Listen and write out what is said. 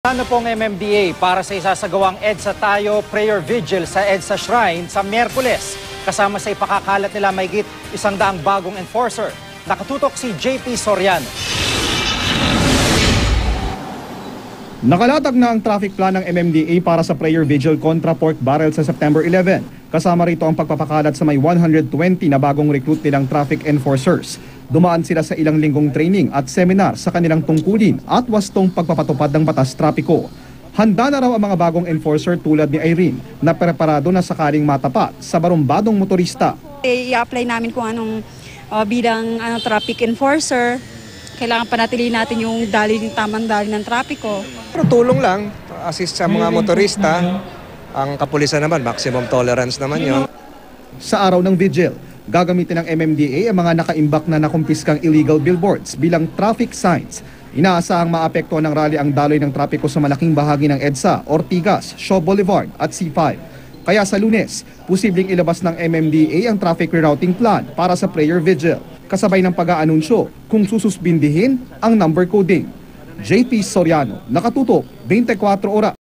Plano pong MMDA para sa isasagawang EDSA Tayo Prayer Vigil sa EDSA Shrine sa Miyerkules. Kasama sa ipakakalat nila mahigit 100 bagong enforcer. Nakatutok si JP Soriano. Nakalatag na ang traffic plan ng MMDA para sa prayer vigil kontra pork barrel sa September 11. Kasama rito ang pagpapakalat sa may 120 na bagong recruit nilang traffic enforcers. Dumaan sila sa ilang linggong training at seminar sa kanilang tungkulin at wastong pagpapatupad ng batas trapiko. Handa na raw ang mga bagong enforcer tulad ni Irene na preparado na sakaling matapat sa barumbadong motorista. I-apply namin kung anong bilang traffic enforcer. Kailangan panatilihin natin yung tamang dali ng trapiko. Pero tulong lang, assist sa mga motorista. Ang kapulisan naman, maximum tolerance naman yon. Sa araw ng vigil, gagamitin ng MMDA ang mga nakaimbak na nakumpiskang illegal billboards bilang traffic signs. Inaasahang maapektuhan ng rally ang daloy ng trapiko sa malaking bahagi ng EDSA, Ortigas, Shaw Boulevard at C5. Kaya sa Lunes, posibleng ilabas ng MMDA ang traffic rerouting plan para sa prayer vigil, kasabay ng pag-aanunsyo kung sususpindihin ang number coding. JP Soriano, nakatutok, 24 oras.